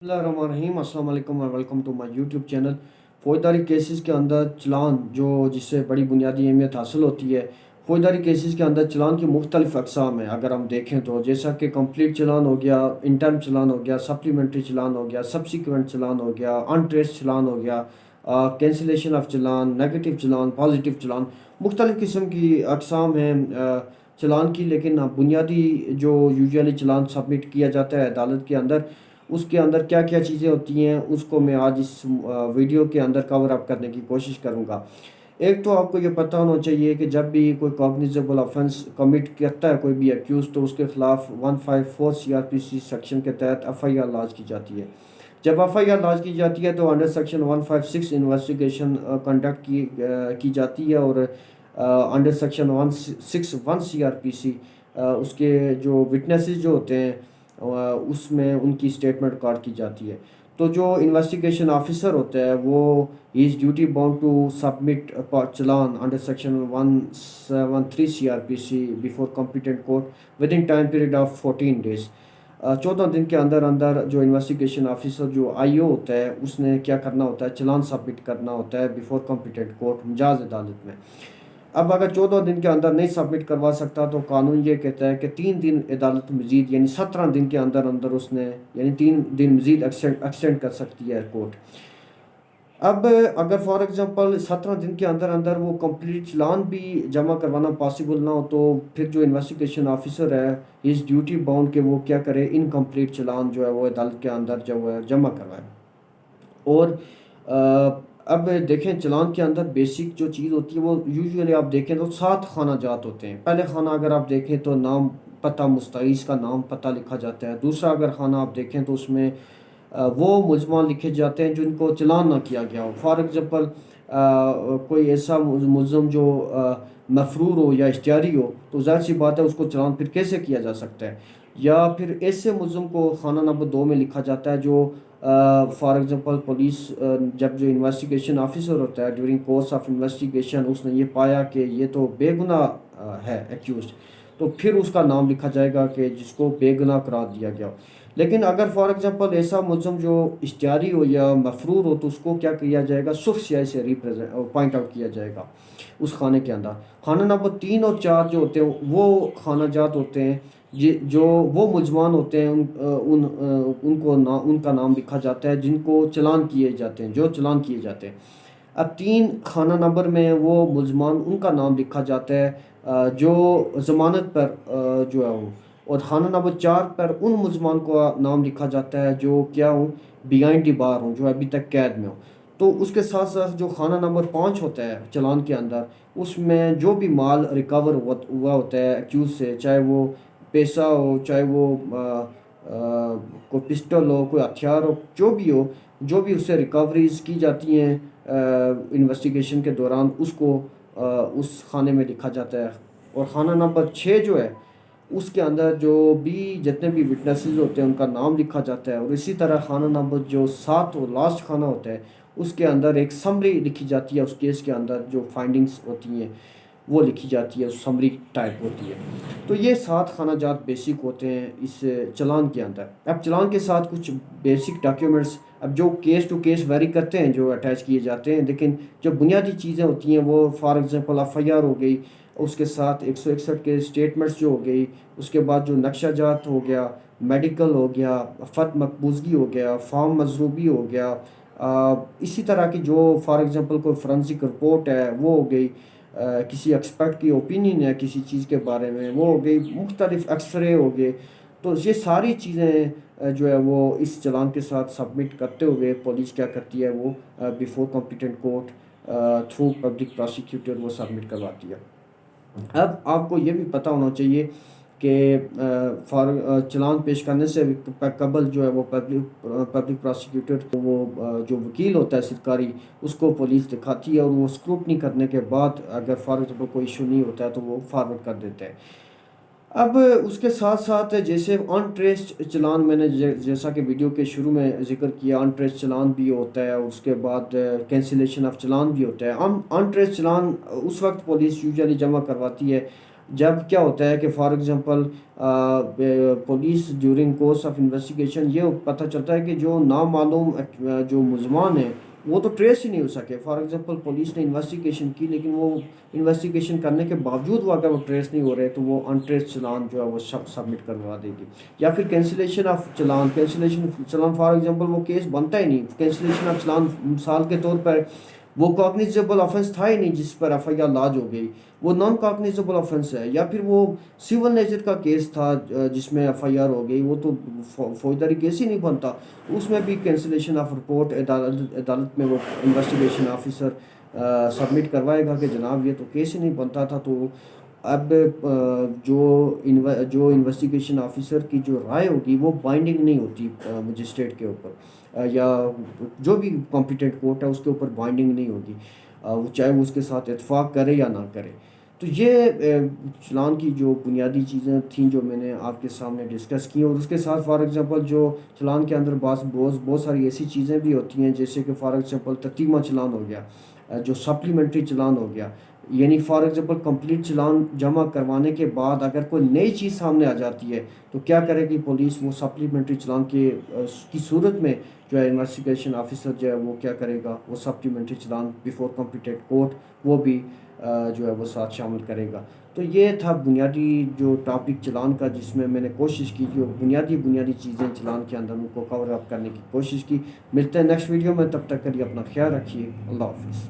بسم اللہ الرحمن الرحیم، السلام علیکم اور welcome to my YouTube channel. فوجداری کیسز کے اندر چلان جس سے بڑی بنیادی اہمیت حاصل ہوتی ہے۔ فوجداری کیسز کے اندر چلان کی مختلف اقسام ہیں اگر ہم دیکھیں تو، جیسا کہ کمپلیٹ چلان ہو گیا، انٹرم چلان ہو گیا، سپلیمنٹری چلان ہو گیا، سبسیکوینٹ چلان ہو گیا، ان ٹریس چلان ہو گیا، cancellation of challan, negative challan, positive challan. مختلف قسم کی اقسام ہیں چلان کی، لیکن بنیادی جو یوزلی چلان سبمٹ کیا جاتا ہے عدالت کے اندر، اس کے اندر کیا کیا چیزیں ہوتی ہیں اس کو میں آج اس ویڈیو کے اندر کور اپ کرنے کی کوشش کروں گا۔ ایک تو آپ کو یہ پتہ ہونا چاہیے کہ جب بھی کوئی کاگنیزیبل آفینس کمٹ کرتا ہے کوئی بھی ایکیوز، تو اس کے خلاف 154 CRPC سیکشن کے تحت FIR لاج کی جاتی ہے۔ جب FIR لاج کی جاتی ہے تو انڈر سیکشن 156 انویسٹیگیشن کنڈکٹ کی جاتی ہے، اور انڈر سیکشن 161 CRPC اس کے جو وٹنسز جو ہوتے ہیں اس میں ان کی اسٹیٹمنٹ ریکارڈ کی جاتی ہے۔ تو جو انویسٹیگیشن آفیسر ہوتا ہے وہ is duty bound to submit challan under section 173 CRPC before competent court within time period of 14 days۔ 14 دن کے اندر اندر جو انویسٹیگیشن آفیسر جو IO ہوتا ہے اس نے کیا کرنا ہوتا ہے، چلان سبمٹ کرنا ہوتا ہے بیفور کمپیٹنٹ کورٹ، مجاز عدالت میں۔ اب اگر 14 دن کے اندر نہیں سبمٹ کروا سکتا تو قانون یہ کہتا ہے کہ 3 دن عدالت مزید یعنی 17 دن کے اندر اندر اس نے یعنی 3 دن مزید ایکسٹینڈ کر سکتی ہے کورٹ۔ اب اگر فار ایگزامپل 17 دن کے اندر اندر وہ کمپلیٹ چلان بھی جمع کروانا پاسبل نہ ہو، تو پھر جو انویسٹیگیشن آفیسر ہے اس ڈیوٹی باؤنڈ کہ وہ کیا کرے، انکمپلیٹ چلان جو ہے وہ عدالت کے اندر جو ہے جمع کروائے۔ اور اب دیکھیں چلان کے اندر بیسک جو چیز ہوتی ہے وہ یوزلی آپ دیکھیں تو 7 خانہ جات ہوتے ہیں۔ پہلے خانہ اگر آپ دیکھیں تو نام پتہ، مستعیض کا نام پتہ لکھا جاتا ہے۔ دوسرا اگر خانہ آپ دیکھیں تو اس میں وہ ملزمان لکھے جاتے ہیں جن کو چلان نہ کیا گیا ہو۔ فار ایگزامپل کوئی ایسا ملزم جو مفرور ہو یا اشتہاری ہو، تو ظاہر سی بات ہے اس کو چلان پھر کیسے کیا جا سکتا ہے۔ یا پھر ایسے ملزم کو خانہ نمبر 2 میں لکھا جاتا ہے جو فار ایگزامپل پولیس جب جو انویسٹیگیشن آفیسر ہوتا ہے ڈیورنگ کورس آف انویسٹیگیشن اس نے یہ پایا کہ یہ تو بے گناہ ہے ایکیوزڈ، تو پھر اس کا نام لکھا جائے گا کہ جس کو بے گناہ قرار دیا گیا ہو۔ لیکن اگر فار ایگزامپل ایسا ملزم جو اشتہاری ہو یا مفرور ہو تو اس کو کیا کیا جائے گا، سرخ سیاہی سے پوائنٹ آؤٹ کیا جائے گا اس خانے کے اندر۔ خانہ نمبر 3 اور 4 جو ہوتے ہیں وہ خانہ جات ہوتے ہیں جو وہ ملزمان ہوتے ہیں ان کا نام لکھا جاتا ہے جن کو چلان کیے جاتے ہیں، جو چلان کیے جاتے ہیں۔ اب 3 خانہ نمبر میں وہ ملزمان ان کا نام لکھا جاتا ہے جو ضمانت پر جو ہے وہ، اور خانہ نمبر 4 پر ان ملزمان کو نام لکھا جاتا ہے جو کیا ہوں، بیہائنڈ دی بار ہوں، جو ابھی تک قید میں ہوں۔ تو اس کے ساتھ ساتھ جو خانہ نمبر 5 ہوتا ہے چلان کے اندر، اس میں جو بھی مال ریکور ہوا ہوتا ہے ایکیوز سے، چاہے وہ پیسہ ہو، چاہے وہ کوئی پسٹل ہو، کوئی ہتھیار ہو، جو بھی اس سے ریکوریز کی جاتی ہیں انویسٹیگیشن کے دوران، اس کو اس خانے میں لکھا جاتا ہے۔ اور خانہ نمبر 6 جو ہے اس کے اندر جو بھی جتنے بھی وٹنسز ہوتے ہیں ان کا نام لکھا جاتا ہے۔ اور اسی طرح خانہ نمبر جو 7 اور لاسٹ خانہ ہوتا ہے اس کے اندر ایک سمری لکھی جاتی ہے، اس کیس کے اندر جو فائنڈنگز ہوتی ہیں وہ لکھی جاتی ہے، سمری ٹائپ ہوتی ہے۔ تو یہ 7 خانہ جات بیسک ہوتے ہیں اس چلان کے اندر۔ اب چلان کے ساتھ کچھ بیسک ڈاکیومنٹس اب جو کیس ٹو کیس ویری کرتے ہیں جو اٹیچ کیے جاتے ہیں، لیکن جو بنیادی چیزیں ہوتی ہیں وہ فار ایگزامپل FIR ہو گئی، اس کے ساتھ 161 کے اسٹیٹمنٹس جو ہو گئی، اس کے بعد جو نقشہ جات ہو گیا، میڈیکل ہو گیا، فت مقبوضگی ہو گیا، فارم مضروبی ہو گیا، اسی طرح کی جو فار ایگزامپل کوئی فورنسک رپورٹ ہے وہ ہو گئی، کسی ایکسپرٹ کی اوپینین ہے کسی چیز کے بارے میں وہ ہو گئی، مختلف ایکس رے ہو گئے۔ تو یہ ساری چیزیں جو ہے وہ اس چلان کے ساتھ سبمٹ کرتے ہوئے پولیس کیا کرتی ہے، وہ before competent court through public prosecutor وہ سبمٹ کرواتی ہے۔ اب آپ کو یہ بھی پتہ ہونا چاہیے کہ چلان پیش کرنے سے قبل جو ہے وہ پبلک پراسیکیوٹر وہ جو وکیل ہوتا ہے سرکاری، اس کو پولیس دکھاتی ہے، اور وہ اسکروٹنی کرنے کے بعد اگر فار ایگزامپل کوئی ایشو نہیں ہوتا ہے تو وہ فارورڈ کر دیتے ہیں۔ اب اس کے ساتھ ساتھ جیسے ان ٹریسڈ چلان میں نے جیسا کہ ویڈیو کے شروع میں ذکر کیا، ان ٹریسڈ چلان بھی ہوتا ہے، اور اس کے بعد کینسلیشن آف چلان بھی ہوتا ہے۔ ان ٹریسڈ چلان اس وقت پولیس یوزلی جمع کرواتی ہے جب کیا ہوتا ہے کہ for example police during course of investigation یہ پتہ چلتا ہے کہ جو نامعلوم جو ملزمان ہیں وہ تو ٹریس ہی نہیں ہو سکے. فار ایگزامپل پولیس نے انویسٹیگیشن کی لیکن وہ انویسٹیگیشن کرنے کے باوجود وہ اگر وہ ٹریس نہیں ہو رہے تو وہ ان ٹریس چلان جو ہے وہ سبمٹ کروا دے گی. یا پھر cancellation of challan. Cancellation challan for example وہ کیس بنتا ہی نہیں. کینسلیشن آف چلان مثال کے طور پر وہ کاگنیزیبل آفینس تھا ہی نہیں جس پر ایف آئی آر لاج ہو گئی, وہ نان کاگنیزیبل آفینس ہے. یا پھر وہ سول نیچر کا کیس تھا جس میں ایف آئی آر ہو گئی, وہ تو فوجداری کیس ہی نہیں بنتا, اس میں بھی کینسلیشن آف رپورٹ عدالت میں وہ انویسٹیگیشن آفیسر سبمٹ کروائے گا کہ جناب یہ تو کیس ہی نہیں بنتا تھا. تو اب جو انویسٹیگیشن آفیسر کی جو رائے ہوگی وہ بائنڈنگ نہیں ہوتی مجسٹریٹ کے اوپر یا جو بھی کمپیٹنٹ کورٹ ہے اس کے اوپر بائنڈنگ نہیں ہوگی, چاہے وہ اس کے ساتھ اتفاق کرے یا نہ کرے. تو یہ چلان کی جو بنیادی چیزیں تھیں جو میں نے آپ کے سامنے ڈسکس کی, اور اس کے ساتھ فار ایگزامپل جو چلان کے اندر بہت ساری ایسی چیزیں بھی ہوتی ہیں جیسے کہ فار ایگزامپل تتیمہ چلان ہو گیا, جو سپلیمنٹری چلان ہو گیا. یعنی فار ایگزامپل کمپلیٹ چلان جمع کروانے کے بعد اگر کوئی نئی چیز سامنے آ جاتی ہے تو کیا کرے گی پولیس, وہ سپلیمنٹری چلان کی صورت میں جو ہے انویسٹیگیشن آفیسر جو ہے وہ کیا کرے گا, وہ سپلیمنٹری چلان بیفور کمپیٹنٹ کورٹ وہ بھی جو ہے وہ ساتھ شامل کرے گا. تو یہ تھا بنیادی جو ٹاپک چلان کا, جس میں میں نے کوشش کی جو بنیادی چیزیں چلان کے اندر ان کو کور اپ کرنے کی کوشش کی. ملتے ہیں نیکسٹ ویڈیو میں, تب تک کے لیے اپنا خیال رکھیے. اللہ حافظ.